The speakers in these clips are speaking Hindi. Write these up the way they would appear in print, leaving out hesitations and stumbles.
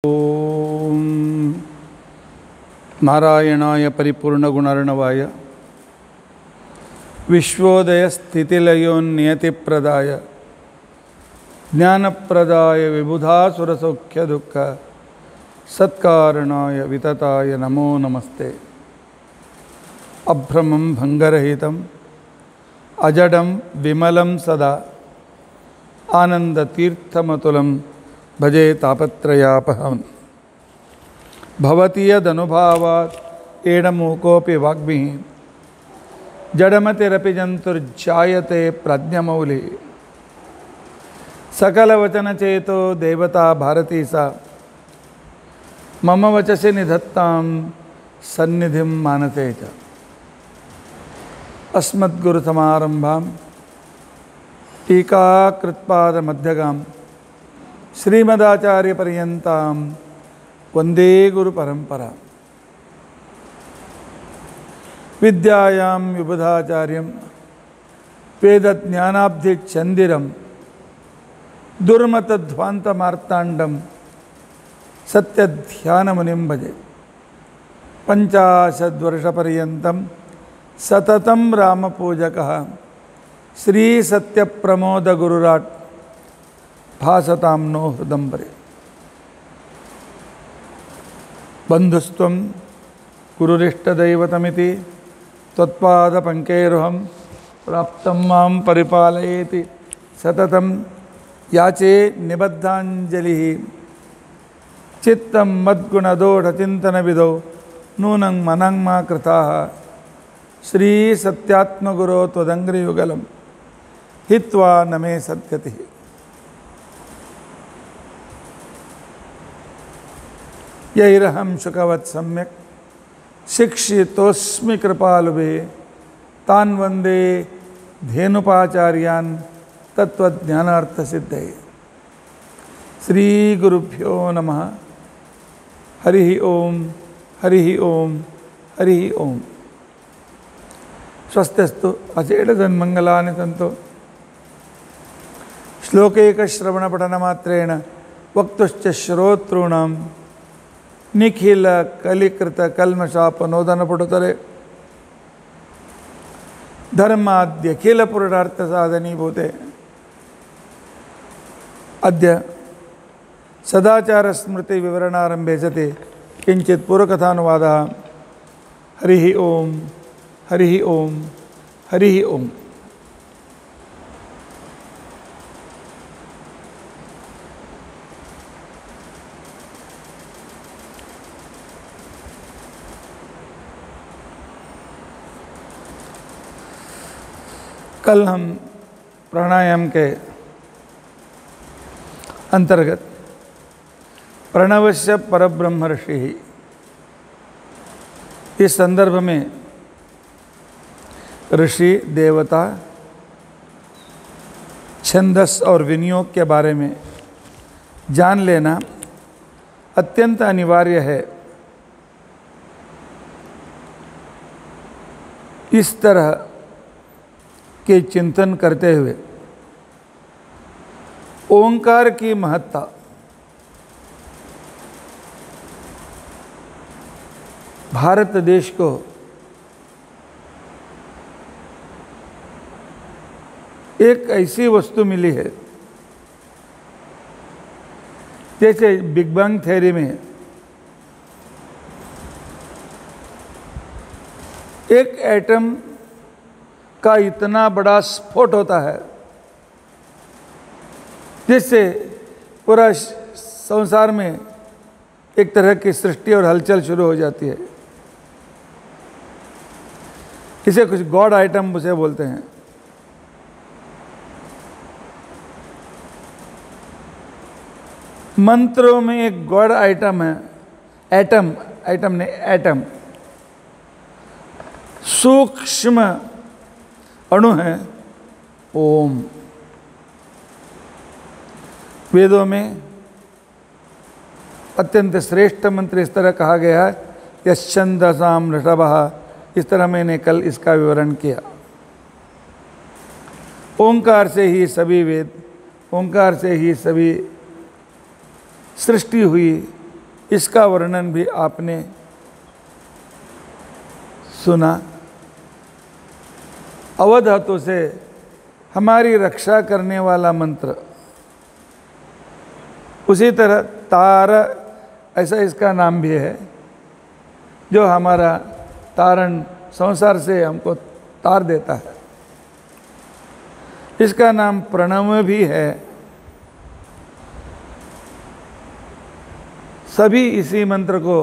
ओम नारायणाय परिपूर्णगुणार्णवाय विश्वोदयस्थितिलयोन्नियतिप्रदाय ज्ञानप्रदाय विबुधासुरसौख्यदुःख सत्कारणाय वितताय नमो नमस्ते। अभ्रमं भंगरहितं अजडं विमलं सदा आनन्दतीर्थमतुलं भजे तापत्रयापहं। भवति यदनुभावात् एडमूकोऽपि वाग्मिः जडमतिरपि जन्तुर्जायते प्रज्ञमौलिः। सकलवचनचेतो देवता भारती सा मम वचसि निधत्तां सन्निधिं मानते च। अस्मद्गुरुसमारम्भां टीकाकृत्पादमध्यगां श्रीमदाचार्यपर्यन्तां वन्दे गुरुपरम्परां। विद्यायां विबुधाचार्यं वेदज्ञानाब्धिचन्दिरं दुर्मतध्वान्तमार्ताण्डं सत्यध्यानमुनिं भजे। 50 सततं रामपूजकः श्रीसत्यप्रमोदगुरुराट् भासतां नो हृदम्बरे। बन्धुस्त्वं गुरुरिष्टदैवतमिति त्वत्पादपङ्केरुहं प्राप्तं मां परिपालयेति सततं याचे निबद्धाञ्जलिः। चित्तं मद्गुणदोषचिन्तनविदौ नूनं मनं मा कृताः। श्रीसत्यात्मगुरो त्वदङ्घ्रियुगलं हित्वा न मे सद्गतिः। यैरहं शुकवत् सम्यक् शिक्षितोऽस्मि कृपालुभिः तान् वन्दे धेनुपाचार्यान् तत्त्वज्ञानार्थसिद्धये। श्रीगुरुभ्यो नमः। हरिः ओम हरिः ओम हरिः ओम। स्वस्त्यस्तु अचेतसन्मङ्गलानि सन्तु। श्लोकैकश्रवणपठनमात्रेण वक्तुश्च श्रोतॄणां निखिल कलिकृत कल्मषापनोदनपुटतले धर्माद्यखिल पुरुषार्थ साधनीभूते अद्य सदाचार स्मृति विवरणारंभे सति किंचित पूर्वकथानुवादः। हरिः ओम हरिः ओम हरिः ओम। कल हम प्राणायाम के अंतर्गत प्रणवस्य परब्रह्म ऋषि इस संदर्भ में ऋषि देवता छंदस और विनियोग के बारे में जान लेना अत्यंत अनिवार्य है। इस तरह के चिंतन करते हुए ओंकार की महत्ता भारत देश को एक ऐसी वस्तु मिली है जैसे बिग बैंग थ्योरी में एक एटम का इतना बड़ा स्फोट होता है जिससे पूरा संसार में एक तरह की सृष्टि और हलचल शुरू हो जाती है। इसे कुछ गॉड आइटम उसे बोलते हैं। मंत्रों में एक गॉड आइटम है एटम। आइटम ने एटम सूक्ष्म अणु है ओम। वेदों में अत्यंत श्रेष्ठ मंत्र इस तरह कहा गया है यश्छंदसाम ऋषभः। इस तरह मैंने कल इसका विवरण किया। ओंकार से ही सभी वेद, ओंकार से ही सभी सृष्टि हुई, इसका वर्णन भी आपने सुना। अवधातु से हमारी रक्षा करने वाला मंत्र। उसी तरह तार, ऐसा इसका नाम भी है, जो हमारा तारण संसार से हमको तार देता है। इसका नाम प्रणव भी है। सभी इसी मंत्र को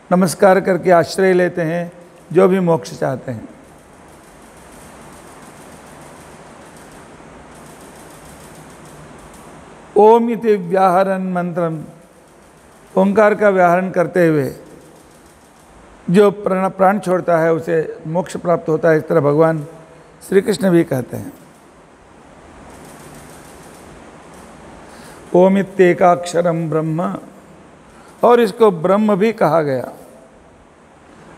नमस्कार करके आश्रय लेते हैं, जो भी मोक्ष चाहते हैं। ओम इति व्याहरण मंत्रम, ओंकार का व्याहरण करते हुए जो प्राण छोड़ता है उसे मोक्ष प्राप्त होता है। इस तरह भगवान श्री कृष्ण भी कहते हैं। ओम इत्येकाक्षरम ब्रह्म, और इसको ब्रह्म भी कहा गया,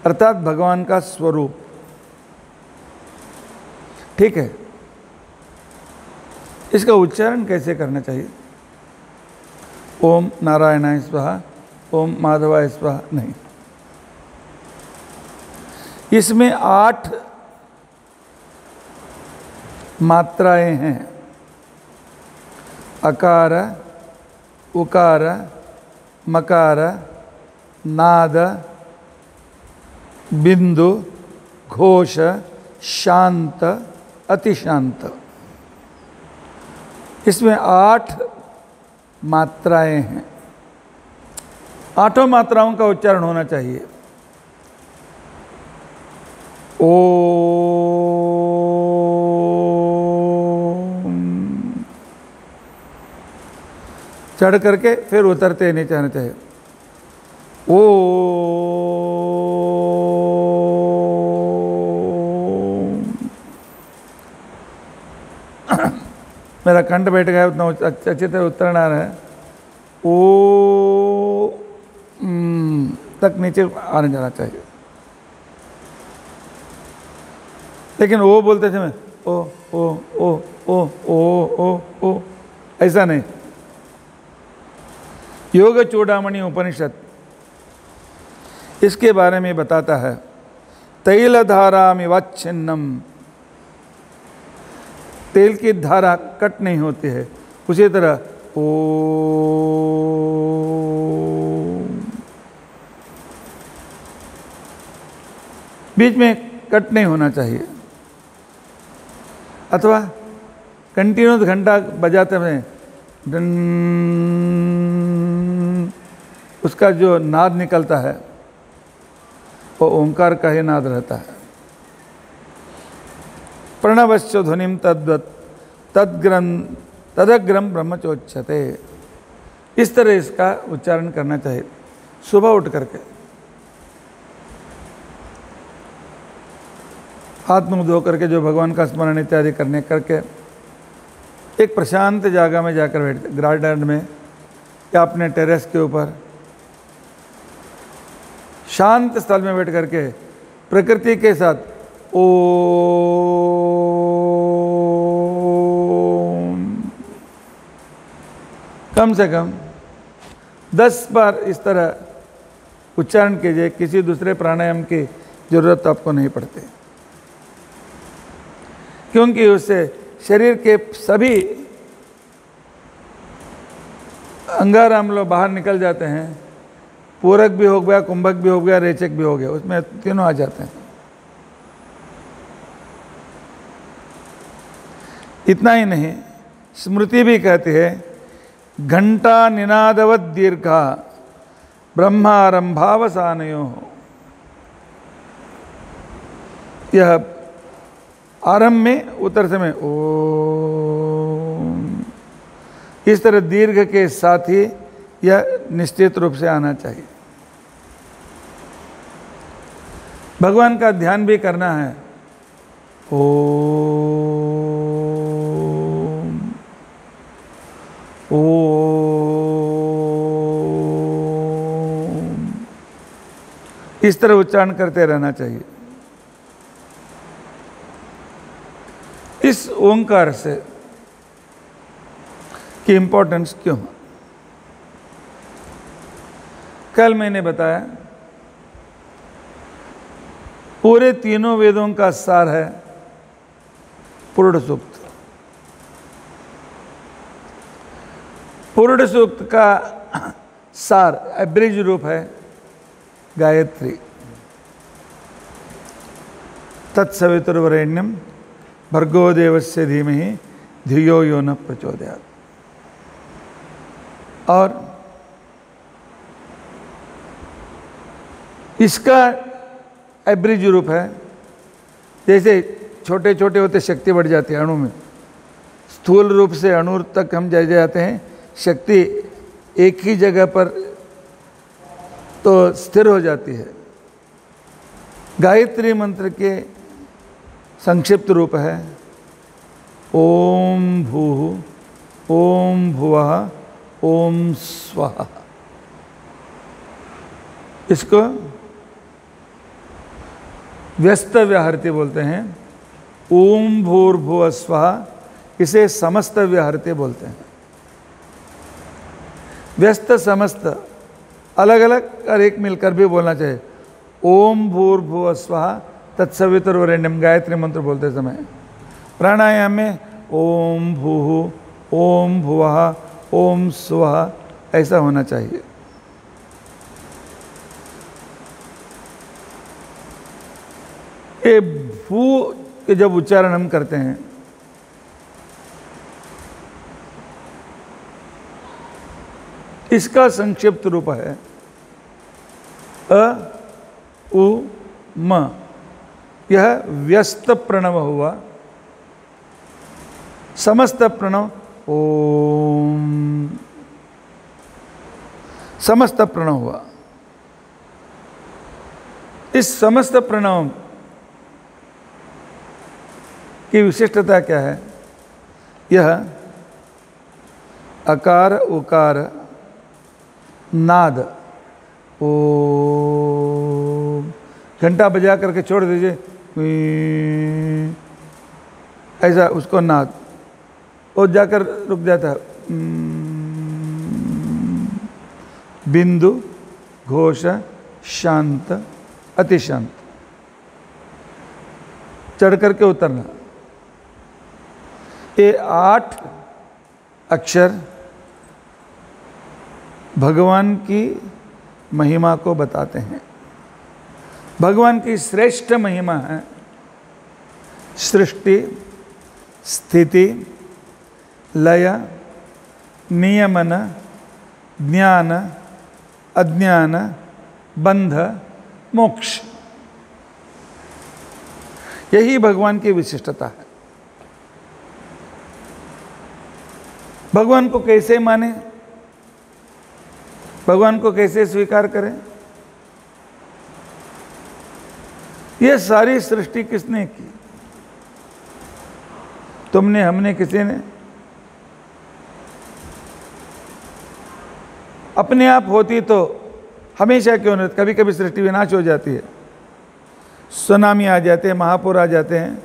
अर्थात भगवान का स्वरूप। ठीक है, इसका उच्चारण कैसे करना चाहिए? ओम नारायणाय स्वाहा, ओम माधवाय स्वाहा नहीं। इसमें 8 मात्राएं हैं। अकार, उकार, मकार, नाद, बिंदु, घोष, शांत, अतिशांत। इसमें 8 मात्राएं हैं। 8 मात्राओं का उच्चारण होना चाहिए। ओम, चढ़ करके फिर उतरते नीचे आना चाहिए। ओम, मेरा कंठ बैठ गया, उतना अच्छी तरह उतरना आ रहा है। ओ तक नीचे आने जाना चाहिए। लेकिन ओ बोलते थे मैं ओ ओ ओ ओ ओ ओ ओ, ऐसा नहीं। योग चूड़ामणि उपनिषद इसके बारे में बताता है। तैलधारामिवाच्छिन्नम, तेल की धारा कट नहीं होती है। उसी तरह ओ, बीच में कट नहीं होना चाहिए। अथवा कंटिन्यूस घंटा बजाते हुए डन, उसका जो नाद निकलता है वो ओंकार का ही नाद रहता है। प्रणवश्च ध्वनिम तद्वत् तदग्रम ब्रह्मचोच्यते। इस तरह इसका उच्चारण करना चाहिए सुबह उठ करके। हाथ मुंह धो करके जो भगवान का स्मरण इत्यादि करने करके एक प्रशांत जगह में जाकर बैठते, गार्डन में या अपने टेरेस के ऊपर शांत स्थल में बैठ करके प्रकृति के साथ ओम कम से कम 10 बार इस तरह उच्चारण कीजिए। किसी दूसरे प्राणायाम की जरूरत आपको नहीं पड़ती, क्योंकि उससे शरीर के सभी अंगाराम लोग बाहर निकल जाते हैं। पूरक भी हो गया, कुंभक भी हो गया, रेचक भी हो गया, उसमें तीनों आ जाते हैं। इतना ही नहीं, स्मृति भी कहती है घंटा निनादवत दीर्घा ब्रह्मारंभावसानयो। यह आरंभ में उत्तर समय ओम, इस तरह दीर्घ के साथ ही यह निश्चित रूप से आना चाहिए। भगवान का ध्यान भी करना है। ओम ओम, इस तरह उच्चारण करते रहना चाहिए। इस ओंकार से की इंपॉर्टेंस क्यों है? कल मैंने बताया पूरे तीनों वेदों का सार है पुरुष सूक्त। पुरुष सूक्त का सार एब्रिज रूप है गायत्री। तत्सवितुर्वरेण्यं भर्गो देवस्य धीमहि धियो यो न प्रचोदयात्। और इसका एब्रिज रूप है, जैसे छोटे छोटे होते शक्ति बढ़ जाती है अणु में, स्थूल रूप से अणु तक हम जाते हैं, शक्ति एक ही जगह पर तो स्थिर हो जाती है। गायत्री मंत्र के संक्षिप्त रूप है ओम भूः ओम भुवः ओम स्वः। इसको व्यस्त व्याहृति बोलते हैं। ओम भूर्भुवः स्वः इसे समस्त व्याहृति बोलते हैं। व्यस्त समस्त अलग अलग और एक मिलकर भी बोलना चाहिए। ओम भूर्भुवः स्वः तत्सवितुर्वरेण्यं गायत्री मंत्र बोलते समय प्राणायाम में ओम भूः ओम भुवः ओम स्वः ऐसा होना चाहिए। ये भू के जब उच्चारण हम करते हैं इसका संक्षिप्त रूप है अ उ म। यह व्यस्त प्रणव हुआ। समस्त प्रणव ओम, समस्त प्रणव हुआ। इस समस्त प्रणव की विशिष्टता क्या है? यह अकार उकार नाद ओ घंटा बजा करके छोड़ दीजिए, ऐसा उसको नाद, और जाकर रुक जाता है। बिंदु घोष शांत अति शांत, चढ़ करके उतरना। ये 8 अक्षर भगवान की महिमा को बताते हैं। भगवान की श्रेष्ठ महिमा है सृष्टि स्थिति लय नियमन ज्ञान अज्ञान बंध मोक्ष। यही भगवान की विशिष्टता है। भगवान को कैसे माने, भगवान को कैसे स्वीकार करें? ये सारी सृष्टि किसने की? तुमने, हमने, किसी ने? अपने आप होती तो हमेशा क्यों नहीं? कभी कभी सृष्टि विनाश हो जाती है, सुनामी आ जाते हैं, महापुर आ जाते हैं,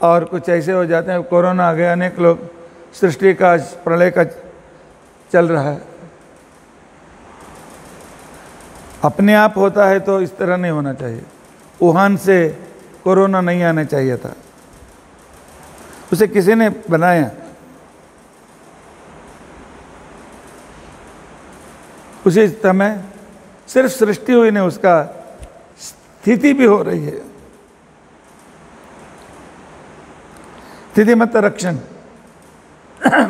और कुछ ऐसे हो जाते हैं। कोरोना आ गया, अनेक लोग, सृष्टि का प्रलय का चल रहा है। अपने आप होता है तो इस तरह नहीं होना चाहिए। वुहान से कोरोना नहीं आना चाहिए था, उसे किसी ने बनाया। उसी समय सिर्फ सृष्टि हुई नहीं, उसका स्थिति भी हो रही है। स्थिति मतलब रक्षण।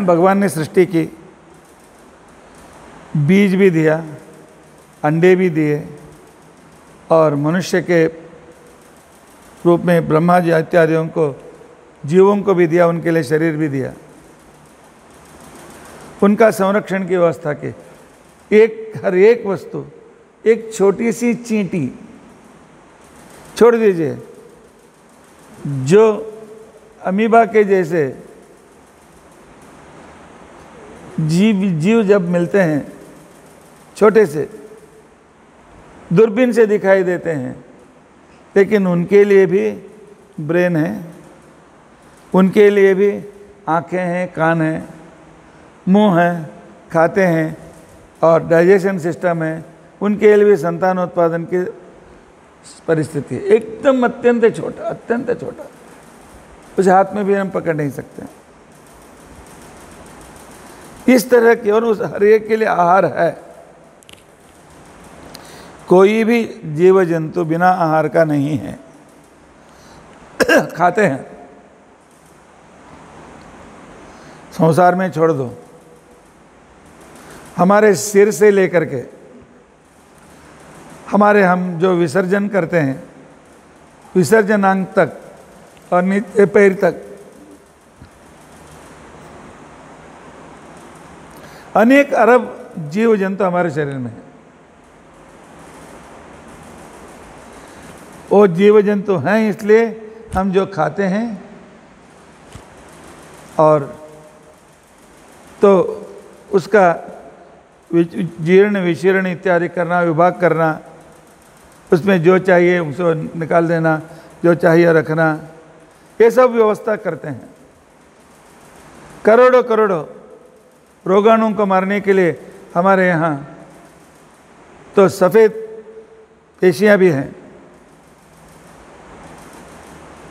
भगवान ने सृष्टि की, बीज भी दिया, अंडे भी दिए, और मनुष्य के रूप में ब्रह्मा जी इत्यादियों को, जीवों को भी दिया, उनके लिए शरीर भी दिया, उनका संरक्षण की व्यवस्था की। हर एक वस्तु, एक छोटी सी चींटी छोड़ दीजिए, जो अमीबा के जैसे जीव जब मिलते हैं, छोटे से दूरबीन से दिखाई देते हैं, लेकिन उनके लिए भी ब्रेन है, उनके लिए भी आँखें हैं, कान हैं, मुंह है, खाते हैं, और डाइजेशन सिस्टम है, उनके लिए भी संतान उत्पादन की परिस्थिति है। एकदम अत्यंत छोटा, अत्यंत छोटा, उसे हाथ में भी हम पकड़ नहीं सकते। इस तरह की, और उस हर एक के लिए आहार है। कोई भी जीव जंतु बिना आहार का नहीं है। खाते हैं, संसार में छोड़ दो, हमारे सिर से लेकर के हमारे हम जो विसर्जन करते हैं, विसर्जनांग तक और नीचे पैर तक अनेक अरब जीव जंतु हमारे शरीर में है। वो जीव जंतु हैं, इसलिए हम जो खाते हैं और तो उसका जीर्ण विशीर्ण इत्यादि करना, विभाग करना, उसमें जो चाहिए उसको निकाल देना, जो चाहिए रखना, ये सब व्यवस्था करते हैं। करोड़ों करोड़ों रोगाणुओं को मारने के लिए हमारे यहाँ तो सफ़ेद पेशियाँ भी हैं,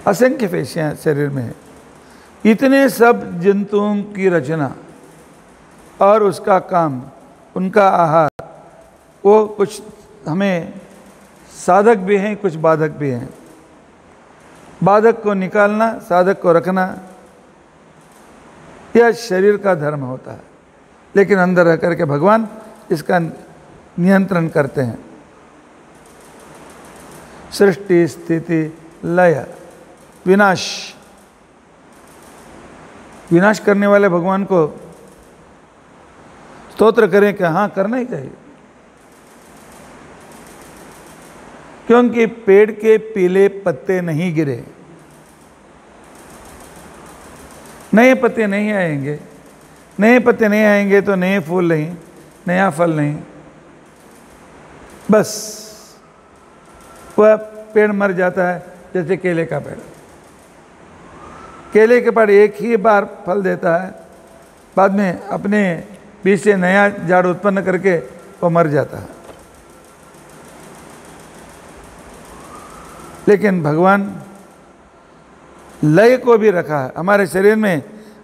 असंख्य पेशियाँ शरीर में है। इतने सब जंतुओं की रचना और उसका काम, उनका आहार, वो कुछ हमें साधक भी हैं, कुछ बाधक भी हैं। बाधक को निकालना, साधक को रखना, यह शरीर का धर्म होता है। लेकिन अंदर रह करके भगवान इसका नियंत्रण करते हैं। सृष्टि, स्थिति, लय, विनाश, विनाश करने वाले भगवान को स्तोत्र करें कि हाँ, करना ही चाहिए। क्योंकि पेड़ के पीले पत्ते नहीं गिरे, नए पत्ते नहीं आएंगे। नए पत्ते नहीं आएंगे तो नए फूल नहीं, नया फल नहीं, बस वह पेड़ मर जाता है। जैसे केले का पेड़, केले के पेड़ एक ही बार फल देता है, बाद में अपने बीज से नया झाड़ उत्पन्न करके वो मर जाता है। लेकिन भगवान लय को भी रखा है। हमारे शरीर में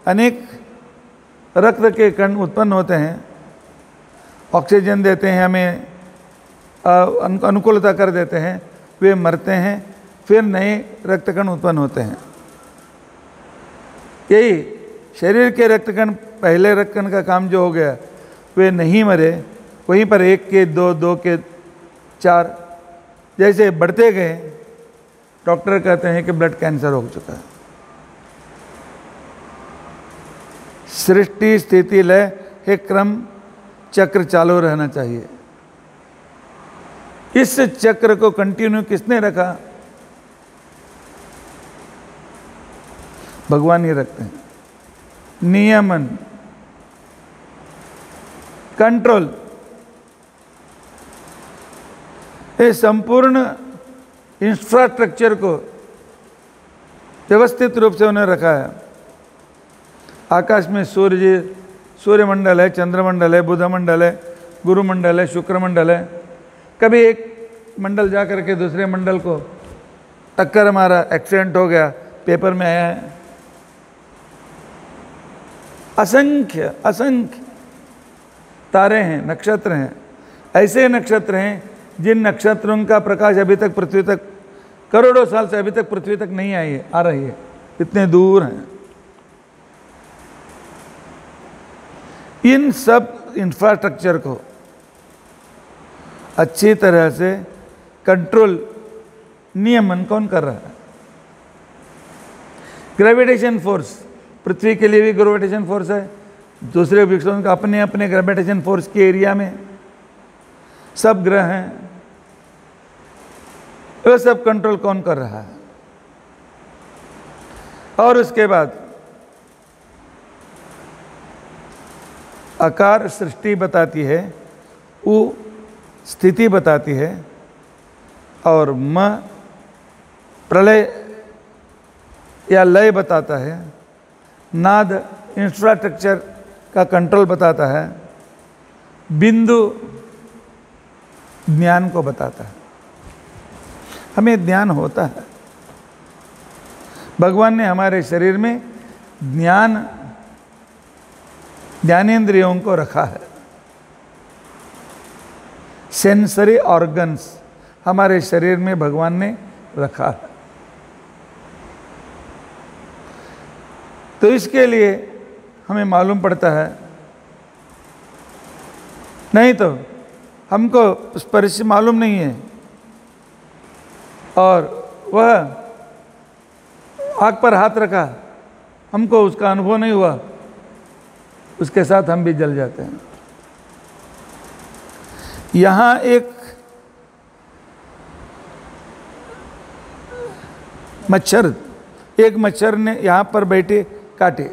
अनेक रक्त के कण उत्पन्न होते हैं, ऑक्सीजन देते हैं, हमें अनुकूलता कर देते हैं, वे मरते हैं, फिर नए रक्त कण उत्पन्न होते हैं। यही शरीर के रक्तकण, पहले रक्तकण का काम जो हो गया, वे नहीं मरे, वहीं पर 1 के 2, 2 के 4 जैसे बढ़ते गए, डॉक्टर कहते हैं कि ब्लड कैंसर हो चुका है। सृष्टि, स्थिति, लय एक क्रम चक्र चालू रहना चाहिए। इस चक्र को कंटिन्यू किसने रखा? भगवान ही रखते हैं। नियमन, कंट्रोल, ये संपूर्ण इंफ्रास्ट्रक्चर को व्यवस्थित रूप से उन्हें रखा है। आकाश में सूर्यमंडल है, चंद्रमंडल है, बुधमंडल है, गुरुमंडल है, शुक्रमंडल है। कभी एक मंडल जा करके दूसरे मंडल को टक्कर मारा, एक्सीडेंट हो गया, पेपर में आया है। असंख्य असंख्य तारे हैं, नक्षत्र हैं। ऐसे नक्षत्र हैं जिन नक्षत्रों का प्रकाश अभी तक पृथ्वी तक, करोड़ों साल से अभी तक पृथ्वी तक नहीं आई है, आ रही है, इतने दूर हैं। इन सब इंफ्रास्ट्रक्चर को अच्छी तरह से कंट्रोल, नियमन कौन कर रहा है? ग्रेविटेशन फोर्स, पृथ्वी के लिए भी ग्रेविटेशन फोर्स है, दूसरे वृक्षों का अपने अपने ग्रेविटेशन फोर्स के एरिया में सब ग्रह हैं। वह सब कंट्रोल कौन कर रहा है? और उसके बाद आकार सृष्टि बताती है, उ स्थिति बताती है, और म प्रलय या लय बताता है। नाद इंफ्रास्ट्रक्चर का कंट्रोल बताता है, बिंदु ज्ञान को बताता है। हमें ज्ञान होता है। भगवान ने हमारे शरीर में ज्ञानेंद्रियों को रखा है। सेंसरी ऑर्गन्स हमारे शरीर में भगवान ने रखा है। तो इसके लिए हमें मालूम पड़ता है, नहीं तो हमको स्पर्श मालूम नहीं है और वह आग पर हाथ रखा, हमको उसका अनुभव नहीं हुआ, उसके साथ हम भी जल जाते हैं। यहाँ एक मच्छर ने यहाँ पर बैठे काटे,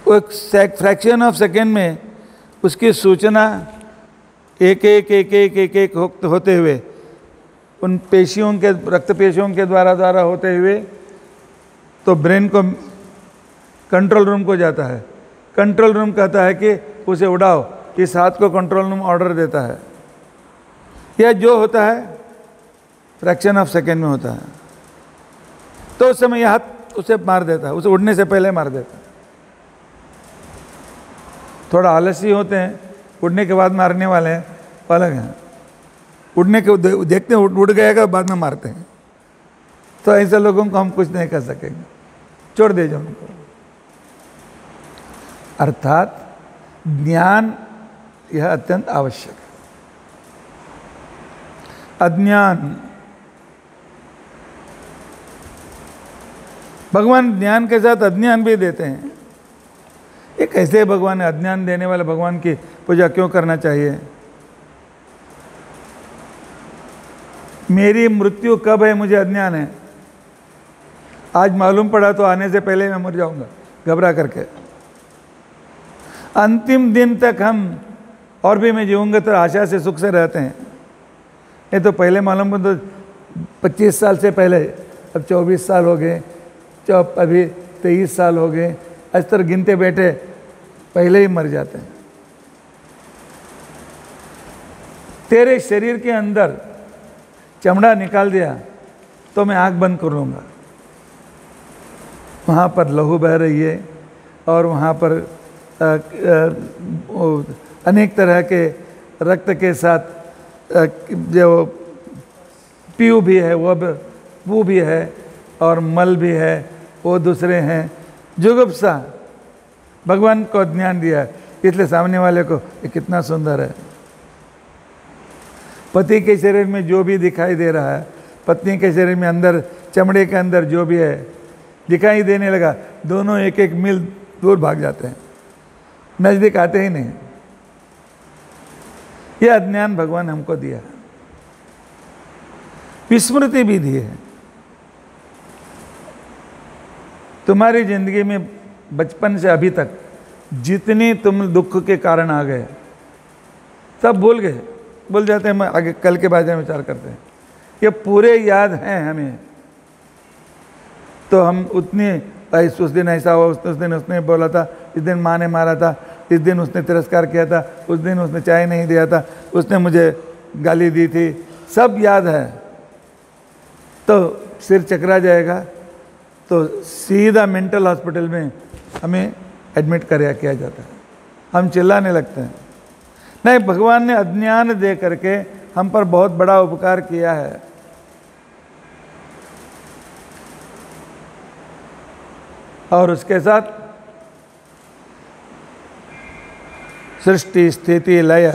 वो एक फ्रैक्शन ऑफ सेकेंड में उसकी सूचना एक एक होते हुए उन पेशियों के, रक्त पेशियों के द्वारा होते हुए तो ब्रेन को, कंट्रोल रूम को जाता है। कंट्रोल रूम कहता है कि उसे उड़ाओ, इस हाथ को कंट्रोल रूम ऑर्डर देता है। यह जो होता है फ्रैक्शन ऑफ सेकेंड में होता है। तो उस समय यह हाथ उसे मार देता है, उसे उड़ने से पहले मार देता है। थोड़ा आलसी होते हैं, उड़ने के बाद मारने वाले हैं, अलग हैं। उड़ने के देखते हैं उड़ गएगा, बाद में मारते हैं। तो ऐसे लोगों को हम कुछ नहीं कर सकेंगे, छोड़ दे जाओ उनको। अर्थात ज्ञान यह अत्यंत आवश्यक है। अज्ञान, भगवान ज्ञान के साथ अज्ञान भी देते हैं। ये कैसे भगवान है? अज्ञान देने वाले भगवान की पूजा क्यों करना चाहिए? मेरी मृत्यु कब है मुझे अज्ञान है। आज मालूम पड़ा तो आने से पहले मैं मर जाऊंगा घबरा करके। अंतिम दिन तक हम और भी मैं जीऊंगा तो आशा से सुख से रहते हैं। ये तो पहले मालूम पड़ा तो 25 साल से पहले, अब 24 साल हो गए, अभी 23 साल हो गए, इस तरह गिनते बैठे पहले ही मर जाते हैं। तेरे शरीर के अंदर चमड़ा निकाल दिया तो मैं आंख बंद कर लूँगा, वहाँ पर लहू बह रही है और वहाँ पर अनेक तरह के रक्त के साथ जो पीऊ भी है, वो भी है और मल भी है, वो दूसरे हैं। जुगुप्सा भगवान को ज्ञान दिया है, इसलिए सामने वाले को ये कितना सुंदर है। पति के शरीर में जो भी दिखाई दे रहा है, पत्नी के शरीर में अंदर चमड़े के अंदर जो भी है दिखाई देने लगा, दोनों एक एक मील दूर भाग जाते हैं, नजदीक आते ही नहीं। यह अज्ञान भगवान हमको दिया है, विस्मृति भी दी है। तुम्हारी जिंदगी में बचपन से अभी तक जितनी तुम दुख के कारण आ गए सब भूल जाते हैं। आगे कल के बारे में विचार करते हैं, ये पूरे याद हैं हमें। तो हम उतनी, उस दिन ऐसा हुआ, उस दिन उसने बोला था, इस दिन माँ ने मारा था, इस दिन उसने तिरस्कार किया था, उस दिन उसने चाय नहीं दिया था, उसने मुझे गाली दी थी, सब याद है। तो सिर चकरा जाएगा तो सीधा मेंटल हॉस्पिटल में हमें एडमिट किया जाता है, हम चिल्लाने लगते हैं। नहीं, भगवान ने अज्ञान दे करके हम पर बहुत बड़ा उपकार किया है। और उसके साथ सृष्टि स्थिति लय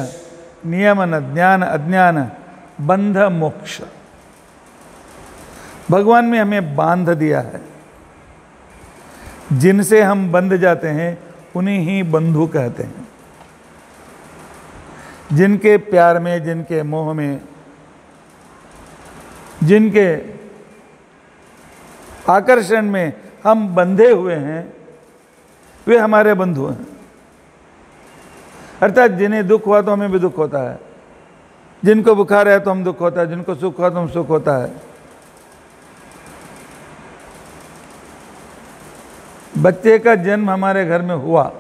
नियमन ज्ञान अज्ञान बंध मोक्ष, भगवान में हमें बांध दिया है। जिनसे हम बंध जाते हैं उन्हीं ही बंधु कहते हैं। जिनके प्यार में, जिनके मोह में, जिनके आकर्षण में हम बंधे हुए हैं, वे हमारे बंधु हैं। अर्थात जिन्हें दुख हुआ तो हमें भी दुख होता है, जिनको बुखार है तो हम दुख होता है, जिनको सुख हुआ तो हम सुख होता है। बच्चे का जन्म हमारे घर में हुआ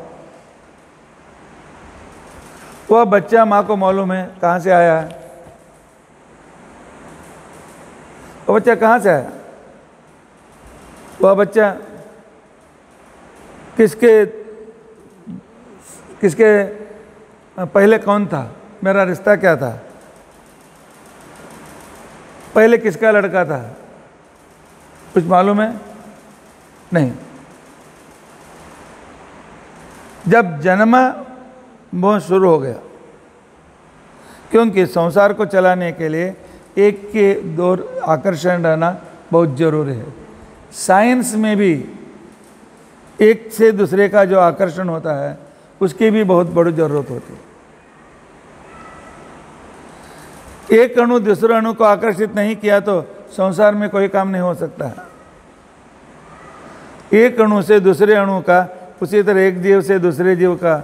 वह बच्चा माँ को मालूम है कहाँ से आया है, वह बच्चा कहाँ से आया, वह बच्चा किसके पहले कौन था, मेरा रिश्ता क्या था, पहले किसका लड़का था, कुछ मालूम है नहीं। जब जन्म मोह शुरू हो गया, क्योंकि संसार को चलाने के लिए एक के दो आकर्षण रहना बहुत जरूरी है। साइंस में भी एक से दूसरे का जो आकर्षण होता है उसकी भी बहुत बड़ी जरूरत होती है। एक अणु दूसरे अणु को आकर्षित नहीं किया तो संसार में कोई काम नहीं हो सकता है। एक अणु से दूसरे अणु का, उसी तरह एक जीव से दूसरे जीव का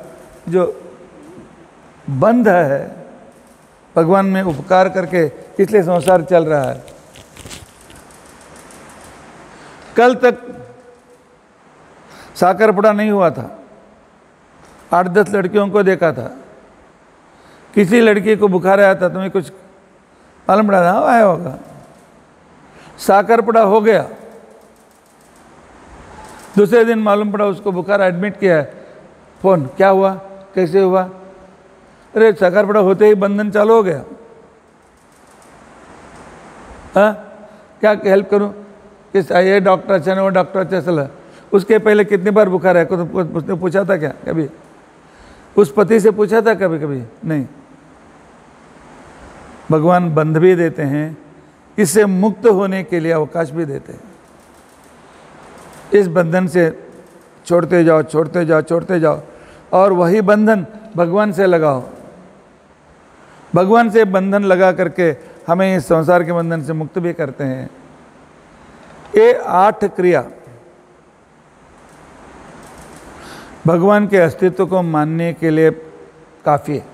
जो बंध है, भगवान में उपकार करके इसलिए संसार चल रहा है। कल तक साकरपुड़ा नहीं हुआ था, 8-10 लड़कियों को देखा था, किसी लड़की को बुखार आया था, तुम्हें कुछ मालूम पड़ा था, आया होगा। साकरपुड़ा हो गया, दूसरे दिन मालूम पड़ा उसको बुखार, एडमिट किया है। फोन, क्या हुआ, कैसे हुआ, अरे साकरपुड़ा होते ही बंधन चालू हो गया। हाँ, क्या हेल्प करूं, किस ये डॉक्टर अच्छा नहीं, वो डॉक्टर अच्छा चला। उसके पहले कितनी बार बुखार है, उसने पूछा था क्या कभी, उस पति से पूछा था कभी कभी नहीं। भगवान बंध भी देते हैं, इससे मुक्त होने के लिए अवकाश भी देते हैं। इस बंधन से छोड़ते जाओ, छोड़ते जाओ, छोड़ते जाओ, और वही बंधन भगवान से लगाओ। भगवान से बंधन लगा करके हमें इस संसार के बंधन से मुक्त भी करते हैं। ये 8 क्रिया भगवान के अस्तित्व को मानने के लिए काफी है।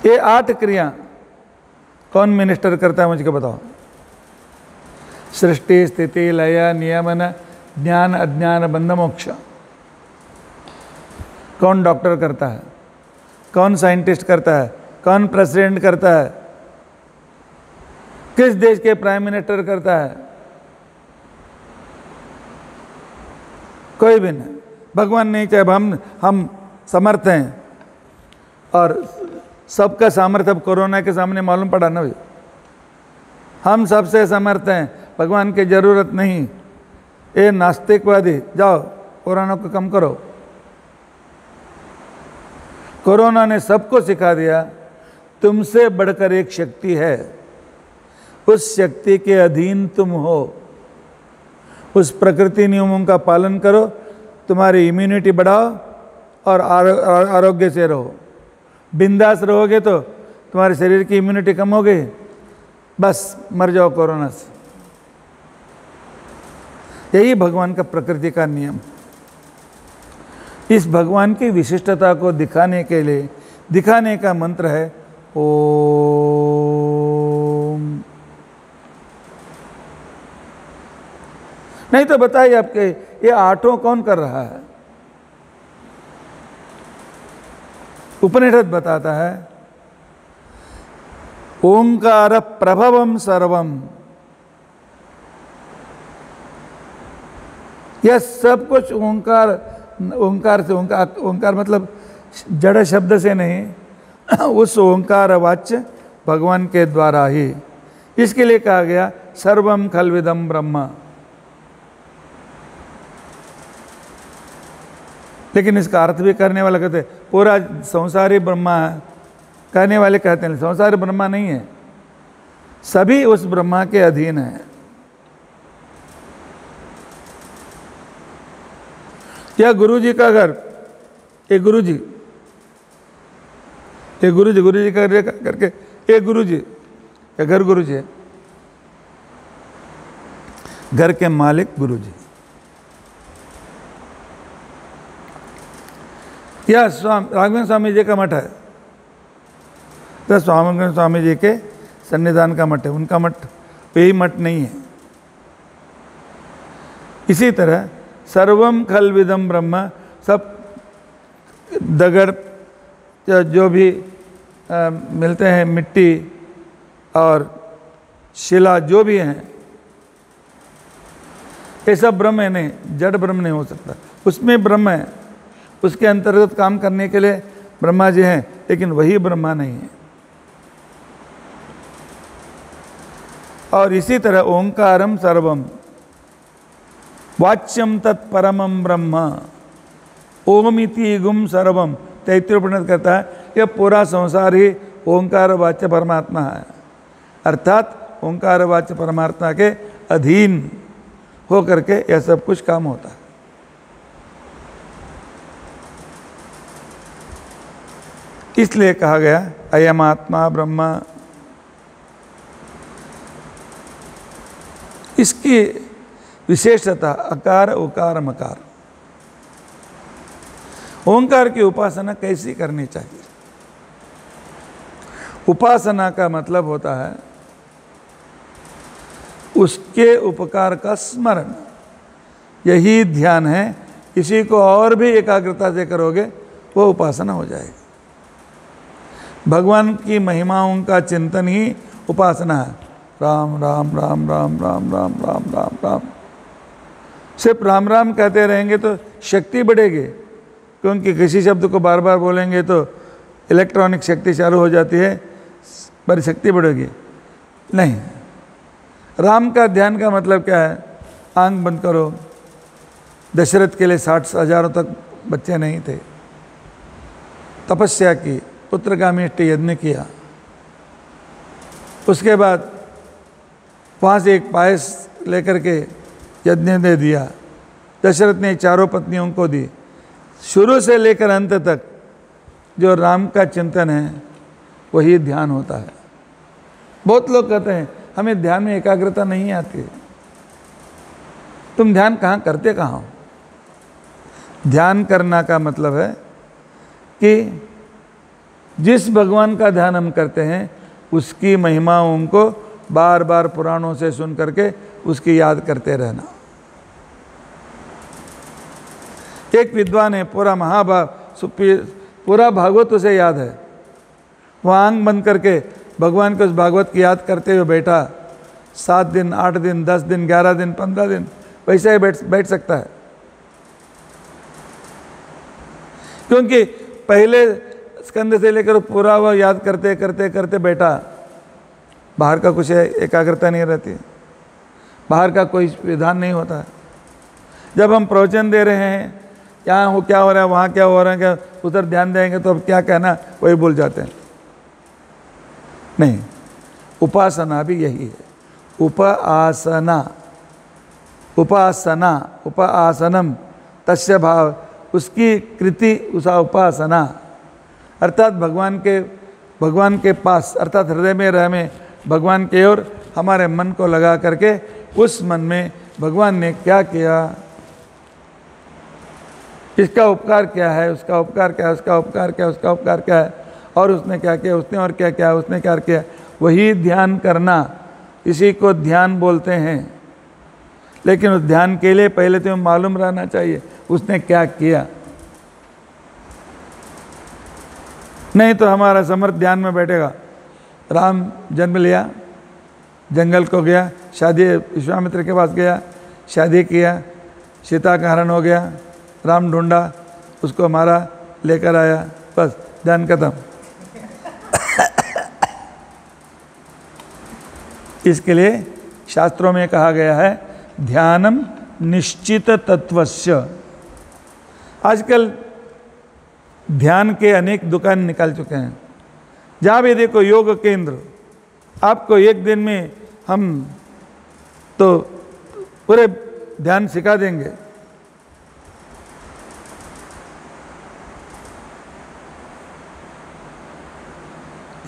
ये 8 क्रिया कौन मिनिस्टर करता है मुझको बताओ। सृष्टि, स्थिति, लय, नियमन, ज्ञान, अज्ञान, बंध, मोक्ष। कौन डॉक्टर करता है, कौन साइंटिस्ट करता है, कौन प्रेसिडेंट करता है, किस देश के प्राइम मिनिस्टर करता है, कोई भी नहीं। भगवान नहीं चाहे, हम समर्थ हैं, और सबका सामर्थ्य अब कोरोना के सामने मालूम पड़ा ना भाई, हम सबसे समर्थ हैं, भगवान की जरूरत नहीं। ये नास्तिकवादी, जाओ कोरोना को कम करो। कोरोना ने सबको सिखा दिया तुमसे बढ़कर एक शक्ति है, उस शक्ति के अधीन तुम हो, उस प्रकृति नियमों का पालन करो, तुम्हारी इम्यूनिटी बढ़ाओ और आरोग्य से रहो। बिंदास रहोगे तो तुम्हारे शरीर की इम्यूनिटी कम हो गई, बस मर जाओ कोरोना से। यही भगवान का प्रकृति का नियम। इस भगवान की विशिष्टता को दिखाने के लिए दिखाने का मंत्र है ओम। नहीं तो बताइए आपके ये 8 कौन कर रहा है। उपनिषद बताता है ओंकार प्रभवम सर्वम। यह सब कुछ ओंकार से, ओंकार मतलब जड़ शब्द से नहीं, उस ओंकार वाच्य भगवान के द्वारा ही। इसके लिए कहा गया सर्वम खल्विदम ब्रह्म। लेकिन इसका अर्थ भी करने वाला कहते पूरा संसारी ब्रह्मा है, कहने वाले कहते हैं संसारी ब्रह्मा नहीं है, सभी उस ब्रह्मा के अधीन है। या गुरु जी का घर, एक गुरु जी करके एक गुरु जी या घर गुरु जी है, घर के मालिक गुरु जी। या राघवेंद्र स्वामी जी का मठ है, तो राघवेंद्र स्वामी जी के सन्निधान का मठ है, उनका मठ यही मठ नहीं है। इसी तरह सर्वम खल्विदम ब्रह्म, सब दगड़ जो भी मिलते हैं, मिट्टी और शिला जो भी हैं, ये सब ब्रह्म है, नहीं जड़ ब्रह्म नहीं हो सकता। उसमें ब्रह्म है, उसके अंतर्गत काम करने के लिए ब्रह्मा जी हैं, लेकिन वही ब्रह्मा नहीं है। और इसी तरह ओंकारम सर्वम वाच्यम तत्परमम ब्रह्म ओमिति गुम सर्वम। तैत्तिरीय उपनिषद कहता है यह पूरा संसार ही ओंकार वाच्य परमात्मा है, अर्थात ओंकार वाच्य परमात्मा के अधीन हो करके यह सब कुछ काम होता है। इसलिए कहा गया अयम आत्मा ब्रह्मा। इसकी विशेषता अकार उकार मकार। ओंकार की उपासना कैसी करनी चाहिए? उपासना का मतलब होता है उसके उपकार का स्मरण, यही ध्यान है। इसी को और भी एकाग्रता से करोगे वो उपासना हो जाएगी। भगवान की महिमाओं का चिंतन ही उपासना है। राम राम राम राम राम राम राम राम राम। सिर्फ राम राम कहते रहेंगे तो शक्ति बढ़ेगी, क्योंकि किसी शब्द को बार बार बोलेंगे तो इलेक्ट्रॉनिक शक्ति चालू हो जाती है, पर शक्ति बढ़ेगी नहीं। राम का ध्यान का मतलब क्या है? आंख बंद करो। दशरथ के लिए 60,000 तक बच्चे नहीं थे, तपस्या की, पुत्रकामेष्टि यज्ञ किया। उसके बाद वहाँ से एक पायस लेकर के यज्ञ दे दिया। दशरथ ने चारों पत्नियों को दी। शुरू से लेकर अंत तक जो राम का चिंतन है वही ध्यान होता है। बहुत लोग कहते हैं हमें ध्यान में एकाग्रता नहीं आती। तुम ध्यान कहाँ करते कहाँ हो? ध्यान करना का मतलब है कि जिस भगवान का ध्यान हम करते हैं उसकी महिमाओं को बार बार पुराणों से सुन करके उसकी याद करते रहना। एक विद्वान है, पूरा भागवत उसे याद है। वह आंख बंद करके भगवान के उस भागवत की याद करते हुए बैठा 7 दिन 8 दिन 10 दिन 11 दिन 15 दिन वैसे ही बैठ सकता है, क्योंकि पहले स्कंद से लेकर पूरा वह याद करते करते करते बैठा। बाहर का कुछ एकाग्रता नहीं रहती, बाहर का कोई विधान नहीं होता। जब हम प्रवचन दे रहे हैं, यहाँ हो क्या हो रहा है, वहाँ क्या हो रहा है, क्या उधर ध्यान देंगे तो अब क्या कहना वही भूल जाते हैं। नहीं, उपासना भी यही है। उपासना उपासना उपासनम तस्य भाव, उसकी कृति उसा उपासना, अर्थात भगवान के पास, अर्थात हृदय में रह में भगवान के ओर हमारे मन को लगा करके उस मन में भगवान ने क्या किया, इसका उपकार क्या है, उसका उपकार क्या है, उसका उपकार क्या है, उसका उपकार क्या है, और उसने क्या किया, उसने और क्या किया, उसने क्या किया, वही ध्यान करना। इसी को ध्यान बोलते हैं। लेकिन उस ध्यान के लिए पहले तुम्हें मालूम रहना चाहिए उसने क्या किया। नहीं तो हमारा समर्थ ध्यान में बैठेगा। राम जन्म लिया, जंगल को गया, शादी विश्वामित्र के पास गया, शादी किया, सीता का हरण हो गया, राम ढूंढा, उसको मारा, लेकर आया, बस ध्यान खत्म। इसके लिए शास्त्रों में कहा गया है ध्यानम निश्चित तत्वस्य। आजकल ध्यान के अनेक दुकान निकल चुके हैं। जहाँ भी देखो योग केंद्र, आपको एक दिन में हम तो पूरे ध्यान सिखा देंगे।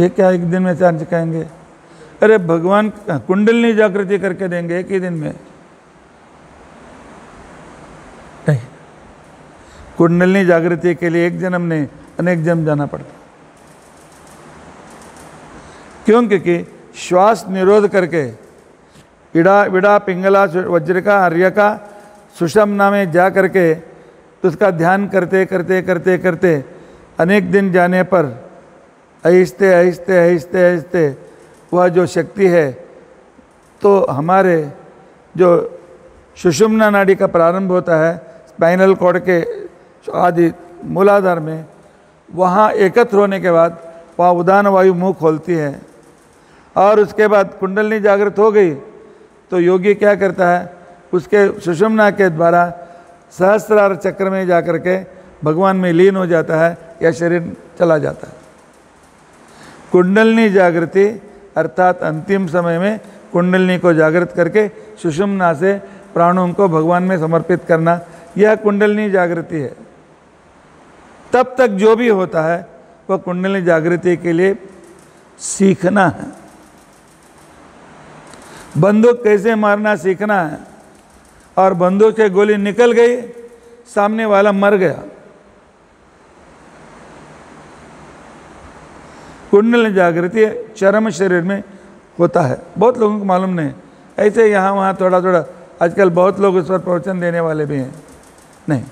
ये क्या एक दिन में ध्यान सिखाएंगे? अरे भगवान कुंडलिनी जागृति करके देंगे एक ही दिन में। नहीं, कुंडलिनी जागृति के लिए एक जन्म नहीं अनेक जन्म जाना पड़ता। क्यों? क्योंकि श्वास निरोध करके इड़ा विड़ा पिंगला वज्रिका आर्यका सुषमना में जा करके तो उसका ध्यान करते करते करते करते अनेक दिन जाने पर आहिस्ते आहिस्ते आहिस्ते आहिस्ते वह जो शक्ति है तो हमारे जो सुषुम्ना नाड़ी का प्रारंभ होता है स्पाइनल कॉर्ड के आदि मूलाधार में, वहाँ एकत्र होने के बाद वहाँ उदान वायु मुंह खोलती है और उसके बाद कुंडलनी जागृत हो गई तो योगी क्या करता है, उसके सुषुम्ना के द्वारा सहस्रार चक्र में जाकर के भगवान में लीन हो जाता है या शरीर चला जाता है। कुंडलनी जागृति अर्थात अंतिम समय में कुंडलनी को जागृत करके सुषुम्ना से प्राणों को भगवान में समर्पित करना, यह कुंडलनी जागृति है। तब तक जो भी होता है वह कुंडलनी जागृति के लिए सीखना है। बंदूक कैसे मारना सीखना है, और बंदूक से गोली निकल गई, सामने वाला मर गया। कुंडलनी जागृति चरम शरीर में होता है, बहुत लोगों को मालूम नहीं। ऐसे यहाँ वहाँ थोड़ा थोड़ा आजकल बहुत लोग उस पर प्रवचन देने वाले भी हैं। नहीं,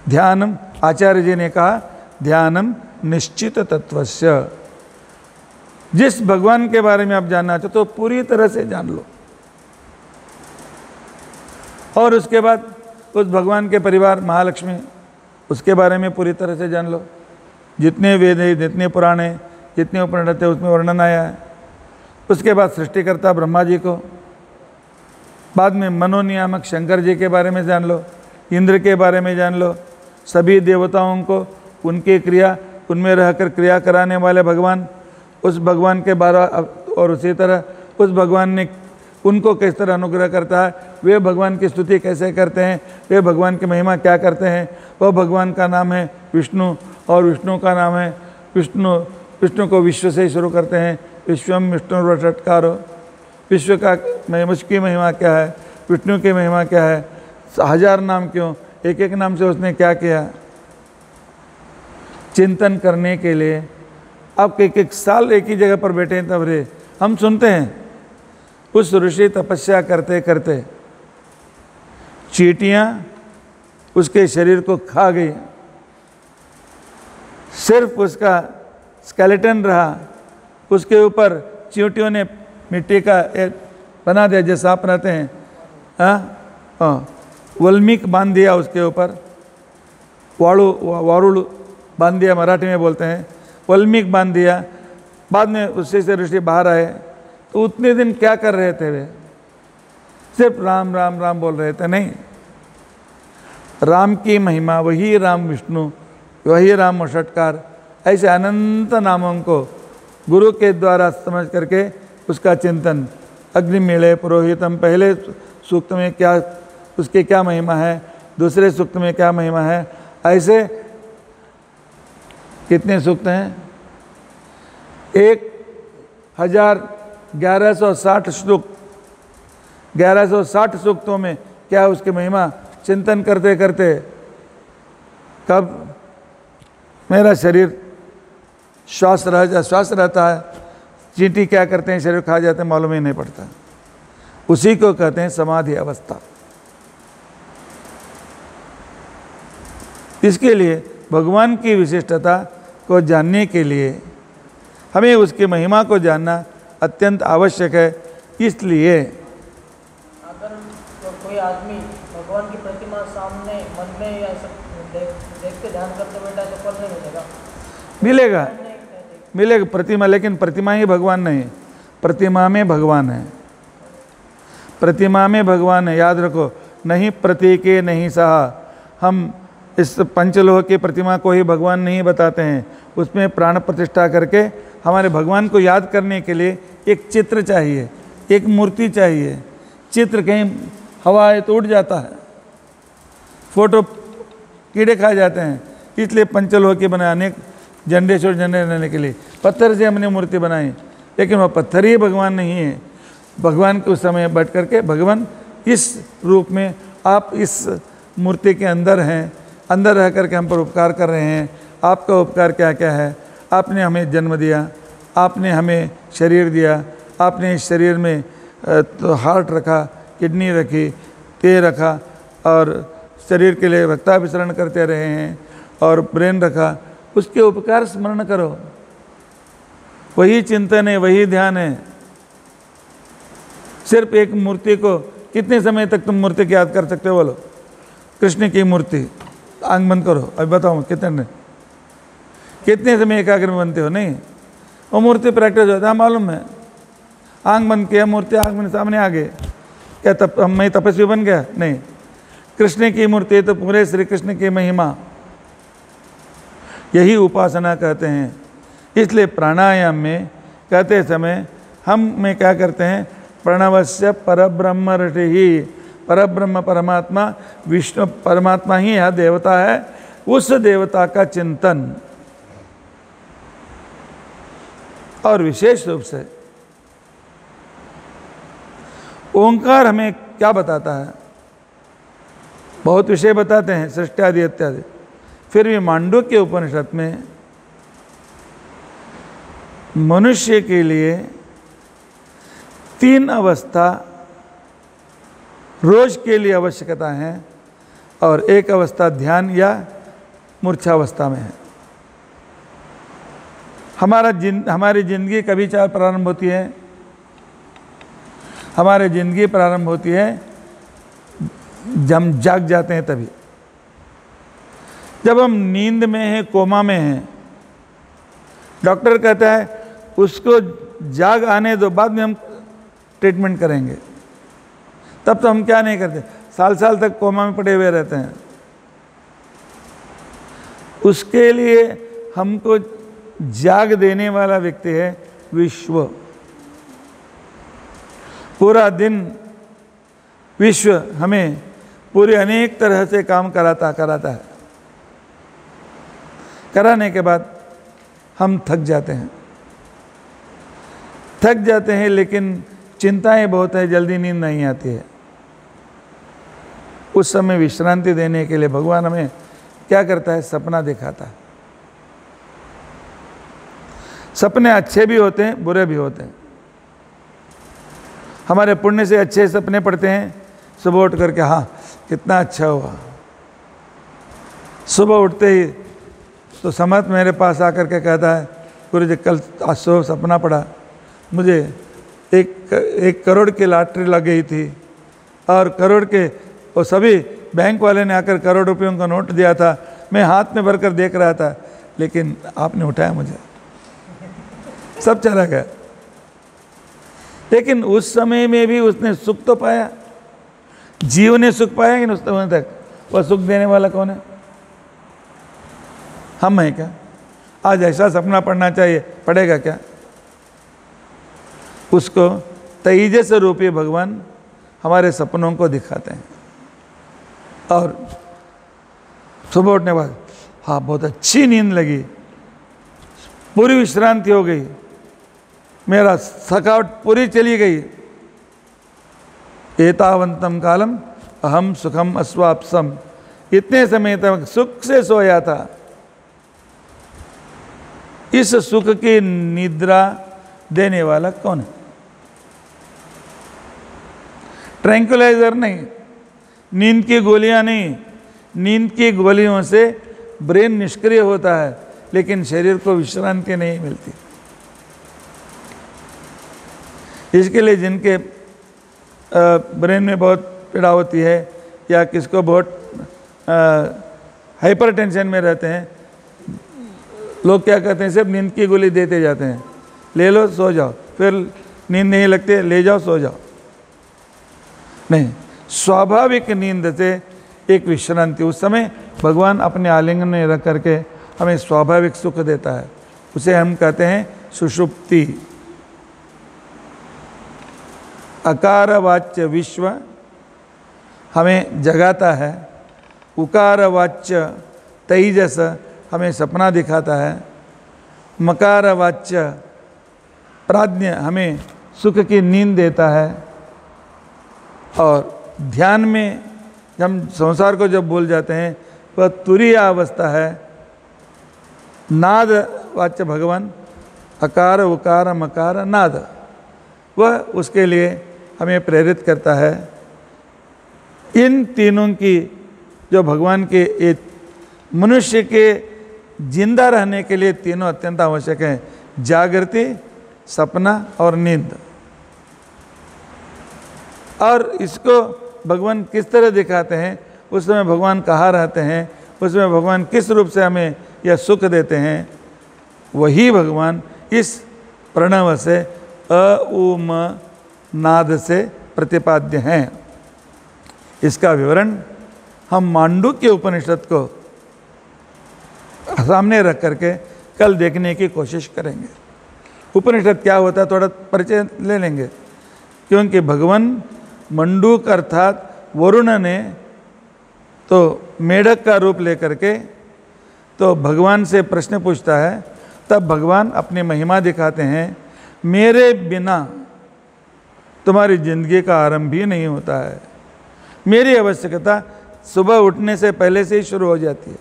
ध्यानम, आचार्य जी ने कहा ध्यानम निश्चित तत्वस्य। जिस भगवान के बारे में आप जानना चाहते तो पूरी तरह से जान लो, और उसके बाद उस भगवान के परिवार महालक्ष्मी उसके बारे में पूरी तरह से जान लो। जितने वेद हैं, जितने पुराण हैं, जितने उपनिषद है उसमें वर्णन आया है। उसके बाद सृष्टिकर्ता ब्रह्मा जी को, बाद में मनोनियामक शंकर जी के बारे में जान लो, इंद्र के बारे में जान लो, सभी देवताओं को उनकी क्रिया, उनमें रहकर क्रिया कराने वाले भगवान, उस भगवान के बारे, और उसी तरह उस भगवान ने उनको किस तरह अनुग्रह करता है, वे भगवान की स्तुति कैसे करते हैं, वे भगवान की महिमा क्या करते हैं। वह भगवान का नाम है विष्णु, और विष्णु का नाम है विष्णु। विष्णु को विश्व से ही शुरू करते हैं, विश्वम विष्णु षट्कारो। विश्व का उसकी महिमा क्या है, विष्णु की महिमा क्या है, हजार नाम क्यों, एक एक नाम से उसने क्या किया। चिंतन करने के लिए आप एक एक साल एक ही जगह पर बैठे हैं, तब रे हम सुनते हैं उस ऋषि तपस्या करते करते चींटियां उसके शरीर को खा गई, सिर्फ उसका स्केलेटन रहा, उसके ऊपर चींटियों ने मिट्टी का एक बना दिया जैसे सांप रहते हैं, वल्मीक बांध दिया उसके ऊपर, वारुड़ बांध दिया मराठी में बोलते हैं, वल्मीक बांध दिया। बाद में उससे से ऋषि बाहर आए तो उतने दिन क्या कर रहे थे वे, सिर्फ राम राम राम बोल रहे थे। नहीं, राम की महिमा, वही राम विष्णु, वही राम षट्कार, ऐसे अनंत नामों को गुरु के द्वारा समझ करके उसका चिंतन। अग्निमीळे पुरोहितम, पहले सूक्त में क्या उसकी क्या महिमा है, दूसरे सूक्त में क्या महिमा है, ऐसे कितने सूक्त हैं, 1160 श्लोक, 1160 सूक्तों में क्या उसकी महिमा चिंतन करते करते कब मेरा शरीर श्वास रहता है, चींटी क्या करते हैं शरीर खा जाते हैं मालूम ही नहीं पड़ता। उसी को कहते हैं समाधि अवस्था। इसके लिए भगवान की विशिष्टता को जानने के लिए हमें उसकी महिमा को जानना अत्यंत आवश्यक है। इसलिए अगर कोई आदमी भगवान की प्रतिमा सामने मन में या देखते ध्यान करते बैठा तो फल नहीं मिलेगा। मिलेगा प्रतिमा, लेकिन प्रतिमा ही भगवान नहीं, प्रतिमा में भगवान है, प्रतिमा में भगवान है। याद रखो, नहीं प्रतीके नहीं सहा। हम इस पंचलोह की प्रतिमा को ही भगवान नहीं बताते हैं, उसमें प्राण प्रतिष्ठा करके हमारे भगवान को याद करने के लिए एक चित्र चाहिए, एक मूर्ति चाहिए। चित्र कहीं हवा है तो उड़ जाता है, फोटो कीड़े खा जाते हैं, इसलिए पंचलोह की बनाने झंडे रहने के लिए पत्थर से हमने मूर्ति बनाई, लेकिन वह पत्थर ही भगवान नहीं है। भगवान के उस समय बैठ करके भगवान इस रूप में आप इस मूर्ति के अंदर हैं, अंदर रह करके हम पर उपकार कर रहे हैं। आपका उपकार क्या क्या है, आपने हमें जन्म दिया, आपने हमें शरीर दिया, आपने इस शरीर में तो हार्ट रखा, किडनी रखी, तेल रखा, और शरीर के लिए रक्ताभिसरण करते रहे हैं, और ब्रेन रखा, उसके उपकार स्मरण करो। वही चिंतन है, वही ध्यान है। सिर्फ एक मूर्ति को कितने समय तक तुम मूर्ति की याद कर सकते हो? बोलो। कृष्ण की मूर्ति, आंख बंद करो, अभी बताओ कितने समय एकाग्र में बनते हो? नहीं, वो मूर्ति प्रैक्टिस होता है, मालूम है। आंख बंद किया, मूर्ति आंख में सामने आ गए, क्या मैं तपस्वी बन गया? नहीं, कृष्ण की मूर्ति तो पूरे श्री कृष्ण की महिमा, यही उपासना कहते हैं। इसलिए प्राणायाम में कहते समय हम में क्या करते हैं? प्रणवस्य परब्रह्म ऋषि, परब्रह्म परमात्मा विष्णु परमात्मा ही यह देवता है, उस देवता का चिंतन। और विशेष रूप से ओंकार हमें क्या बताता है? बहुत विषय बताते हैं, सृष्टि आदि इत्यादि। फिर भी मांडूक्य उपनिषद में मनुष्य के लिए 3 अवस्था रोज के लिए आवश्यकता है, और एक अवस्था ध्यान या मूर्छावस्था में है। हमारी जिंदगी कभी चाहे प्रारंभ होती है? हमारी जिंदगी प्रारंभ होती है जब हम जाग जाते हैं, तभी। जब हम नींद में हैं, कोमा में हैं, डॉक्टर कहता है उसको जाग आने दो, बाद में हम ट्रीटमेंट करेंगे। तब तो हम क्या नहीं करते, साल साल तक कोमा में पड़े हुए रहते हैं। उसके लिए हमको जाग देने वाला व्यक्ति है विश्व। पूरा दिन विश्व हमें पूरे अनेक तरह से काम कराता है। कराने के बाद हम थक जाते हैं, लेकिन चिंताएं बहुत है, जल्दी नींद नहीं आती है। उस समय विश्रांति देने के लिए भगवान हमें क्या करता है? सपना दिखाता है। सपने अच्छे भी होते हैं, बुरे भी होते हैं। हमारे पुण्य से अच्छे सपने पड़ते हैं, सुबह उठ करके हाँ कितना अच्छा हुआ। सुबह उठते ही तो समर्थ मेरे पास आकर के कहता है, गुरु जी कल आज सुबह सपना पड़ा, मुझे एक करोड़ की लॉटरी लग गई थी, और करोड़ के वो सभी बैंक वाले ने आकर करोड़ रुपयों का नोट दिया था, मैं हाथ में भरकर देख रहा था, लेकिन आपने उठाया मुझे, सब चला गया। लेकिन उस समय में भी उसने सुख तो पाया, जीव ने सुख पाया कि उस समय तक? वह सुख देने वाला कौन है? हम हैं क्या? आज ऐसा सपना पड़ना चाहिए, पड़ेगा क्या? उसको तेजस रूपी भगवान हमारे सपनों को दिखाते हैं। और सुबह उठने के बाद हाँ बहुत अच्छी नींद लगी, पूरी विश्रांति हो गई, मेरा थकावट पूरी चली गई। एतावंतम कालम अहम सुखम अस्वाप्सम, इतने समय तक सुख से सोया था। इस सुख की निद्रा देने वाला कौन है? ट्रैंक्विलाइजर नहीं, नींद की गोलियां नहीं। नींद की गोलियों से ब्रेन निष्क्रिय होता है, लेकिन शरीर को विश्रांति नहीं मिलती। इसके लिए जिनके ब्रेन में बहुत पीड़ा होती है, या किसको बहुत हाइपरटेंशन में रहते हैं, लोग क्या कहते हैं, सिर्फ नींद की गोली देते जाते हैं, ले लो सो जाओ, फिर नींद नहीं लगती, ले जाओ सो जाओ। नहीं, स्वाभाविक नींद से एक विश्रांति, उस समय भगवान अपने आलिंगन में रख करके हमें स्वाभाविक सुख देता है, उसे हम कहते हैं सुषुप्ति। अकारवाच्य विश्व हमें जगाता है, उकारवाच्य तेजस हमें सपना दिखाता है, मकारवाच्य प्राज्ञ हमें सुख की नींद देता है, और ध्यान में हम संसार को जब भूल जाते हैं वह तुरीय अवस्था है। नाद वाच्य भगवान अकार उकार मकार नाद, वह उसके लिए हमें प्रेरित करता है। इन तीनों की जो भगवान के एक मनुष्य के जिंदा रहने के लिए तीनों अत्यंत आवश्यक हैं, जागृति, सपना और नींद। और इसको भगवान किस तरह दिखाते हैं, उस समय भगवान कहाँ रहते हैं, उसमें भगवान किस रूप से हमें यह सुख देते हैं, वही भगवान इस प्रणव से अ उ म नाद से प्रतिपाद्य हैं। इसका विवरण हम मांडुक्य उपनिषद को सामने रख करके कल देखने की कोशिश करेंगे। उपनिषद क्या होता है थोड़ा परिचय ले लेंगे, क्योंकि भगवान मंडूक अर्थात वरुण ने तो मेढक का रूप लेकर के तो भगवान से प्रश्न पूछता है, तब भगवान अपनी महिमा दिखाते हैं, मेरे बिना तुम्हारी जिंदगी का आरंभ ही नहीं होता है, मेरी आवश्यकता सुबह उठने से पहले से ही शुरू हो जाती है।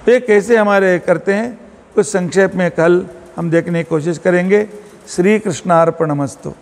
ये कैसे हमारे करते हैं, कुछ संक्षेप में कल हम देखने की कोशिश करेंगे। श्री कृष्णार्पणमस्तु।